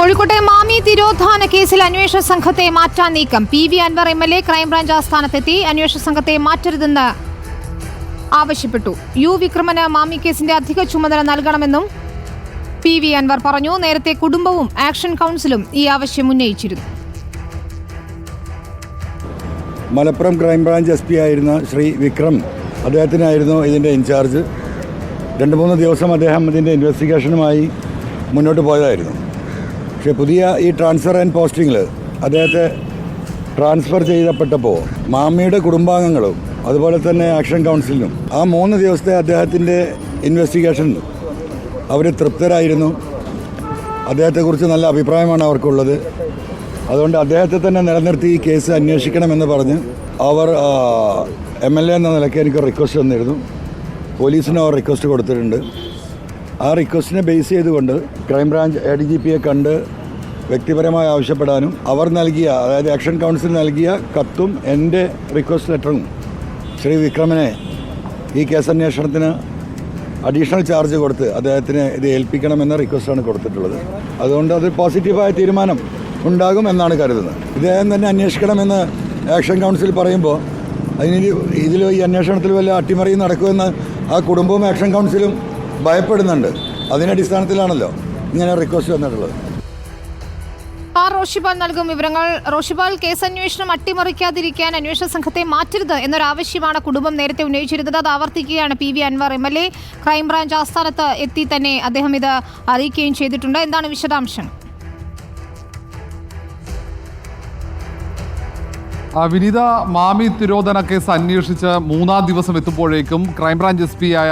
കോഴിക്കോട്ടെ മാമി തിരോധാന കേസിൽ അന്വേഷണ സംഘത്തെ മാറ്റാൻ നീക്കം. പി.വി. അൻവർ എം.എൽ.എ ക്രൈംബ്രാഞ്ച് ആസ്ഥാനത്തെത്തി അന്വേഷണ സംഘത്തെ മാറ്റരുതെന്ന് ആവശ്യപ്പെട്ടു. യു വിക്രമന് മാമി കേസിന്റെ അധിക ചുമതല നൽകണമെന്നും പി.വി. അൻവർ പറഞ്ഞു. നേരത്തെ കുടുംബവും ആക്ഷൻ കൗൺസിലും ഈ ആവശ്യം ഉന്നയിച്ചിരുന്നു. മലപ്പുറം ക്രൈംബ്രാഞ്ച് എസ് പി ആയിരുന്ന ശ്രീ വിക്രം, അദ്ദേഹത്തിനായിരുന്നു ഇതിൻ്റെ ഇൻചാർജ്. 2-3 ദിവസം അദ്ദേഹം ഇതിൻ്റെ ഇൻവെസ്റ്റിഗേഷനുമായി മുന്നോട്ട് പോയതായിരുന്നു. പക്ഷേ പുതിയ ഈ ട്രാൻസ്ഫർ ആൻഡ് പോസ്റ്റിങ്ങിൽ അദ്ദേഹത്തെ ട്രാൻസ്ഫർ ചെയ്യപ്പെട്ടപ്പോൾ മാമിയുടെ കുടുംബാംഗങ്ങളും അതുപോലെ തന്നെ ആക്ഷൻ കൗൺസിലിനും ആ 3 ദിവസത്തെ അദ്ദേഹത്തിൻ്റെ ഇൻവെസ്റ്റിഗേഷൻ അവർ തൃപ്തരായിരുന്നു. അദ്ദേഹത്തെക്കുറിച്ച് നല്ല അഭിപ്രായമാണ് അവർക്കുള്ളത്. അതുകൊണ്ട് അദ്ദേഹത്തെ തന്നെ നിലനിർത്തി ഈ കേസ് അന്വേഷിക്കണമെന്ന് പറഞ്ഞ് അവർ എം.എൽ.എ എന്ന നിലയ്ക്ക് എനിക്ക് റിക്വസ്റ്റ് തന്നിരുന്നു. പോലീസിന് അവർ റിക്വസ്റ്റ് കൊടുത്തിട്ടുണ്ട്. ആ റിക്വസ്റ്റിനെ ബേസ് ചെയ്തുകൊണ്ട് ക്രൈംബ്രാഞ്ച് ADGPയെ കണ്ട് വ്യക്തിപരമായി ആവശ്യപ്പെടാനും അവർ നൽകിയ, അതായത് ആക്ഷൻ കൗൺസിൽ നൽകിയ കത്തും എൻ്റെ റിക്വസ്റ്റ് ലെറ്ററും ശ്രീ വിക്രമനെ ഈ കേസന്വേഷണത്തിന് അഡീഷണൽ ചാർജ് കൊടുത്ത് അദ്ദേഹത്തിന് ഇത് ഏൽപ്പിക്കണമെന്ന റിക്വസ്റ്റാണ് കൊടുത്തിട്ടുള്ളത്. അതുകൊണ്ട് അത് പോസിറ്റീവായ തീരുമാനം ഉണ്ടാകും എന്നാണ് കരുതുന്നത്. ഇദ്ദേഹം തന്നെ അന്വേഷിക്കണമെന്ന് ആക്ഷൻ കൗൺസിൽ പറയുമ്പോൾ ഇതിൽ ഈ അന്വേഷണത്തിൽ വല്ല അട്ടിമറിയും നടക്കുമെന്ന് ആ കുടുംബവും ആക്ഷൻ കൗൺസിലും ഭയപ്പെടുന്നുണ്ട്. അതിൻ്റെ അടിസ്ഥാനത്തിലാണല്ലോ ഇങ്ങനെ റിക്വസ്റ്റ് വന്നിട്ടുള്ളത്. റോഷിപാൽ നൽകും വിവരങ്ങൾ. റോഷിപാൽ, കേസ് അന്വേഷണം അട്ടിമറിക്കാതിരിക്കാൻ അന്വേഷണ സംഘത്തെ മാറ്റരുത് എന്നൊരാവശ്യമാണ് കുടുംബം നേരത്തെ ഉന്നയിച്ചിരുന്നത്. അത് ആവർത്തിക്കുകയാണ് പി.വി. അൻവർ എം.എൽ.എ. ക്രൈംബ്രാഞ്ച് ആസ്ഥാനത്ത് എത്തി തന്നെ അദ്ദേഹം ഇത് അറിയിക്കുകയും ചെയ്തിട്ടുണ്ട്. എന്താണ് വിശദാംശം? വിനീത, മാമി തിരോധന കേസ് അന്വേഷിച്ച് 3-ാം ദിവസം എത്തുമ്പോഴേക്കും ക്രൈംബ്രാഞ്ച് SP ആയ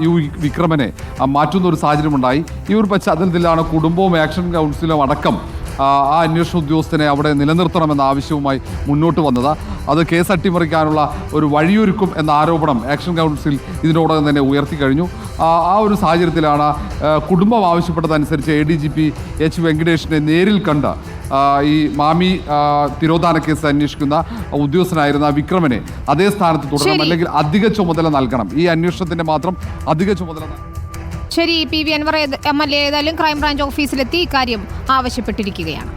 യു വിക്രമനെ മാറ്റുന്ന ഒരു സാഹചര്യമുണ്ടായി. ഈ ഒരു പശ്ചാത്തലത്തിലാണ് കുടുംബവും ആക്ഷൻ കൗൺസിലും അടക്കം ആ അന്വേഷണ ഉദ്യോഗസ്ഥനെ അവിടെ നിലനിർത്തണമെന്ന ആവശ്യവുമായി മുന്നോട്ട് വന്നത്. അത് കേസ് അട്ടിമറിക്കാനുള്ള ഒരു വഴിയൊരുക്കും എന്ന ആരോപണം ആക്ഷൻ കൗൺസിൽ ഇതിനോടകം തന്നെ ഉയർത്തി കഴിഞ്ഞു. ആ ഒരു സാഹചര്യത്തിലാണ് കുടുംബം ആവശ്യപ്പെട്ടതനുസരിച്ച് ADGP H. വെങ്കടേഷിനെ നേരിൽ കണ്ട് ഈ മാമി തിരോധാന കേസ് അന്വേഷിക്കുന്ന ഉദ്യോഗസ്ഥനായിരുന്ന വിക്രമനെ അതേ സ്ഥാനത്ത് തുടരണം, അല്ലെങ്കിൽ അധിക ചുമതല നൽകണം. ഈ അന്വേഷണത്തിന്റെ മാത്രം അധിക ചുമതല. ശരി, പി.വി. അൻവർ എം.എൽ.എ ഏതായാലും ക്രൈംബ്രാഞ്ച് ഓഫീസിലെത്തി ഇക്കാര്യം ആവശ്യപ്പെട്ടിരിക്കുകയാണ്.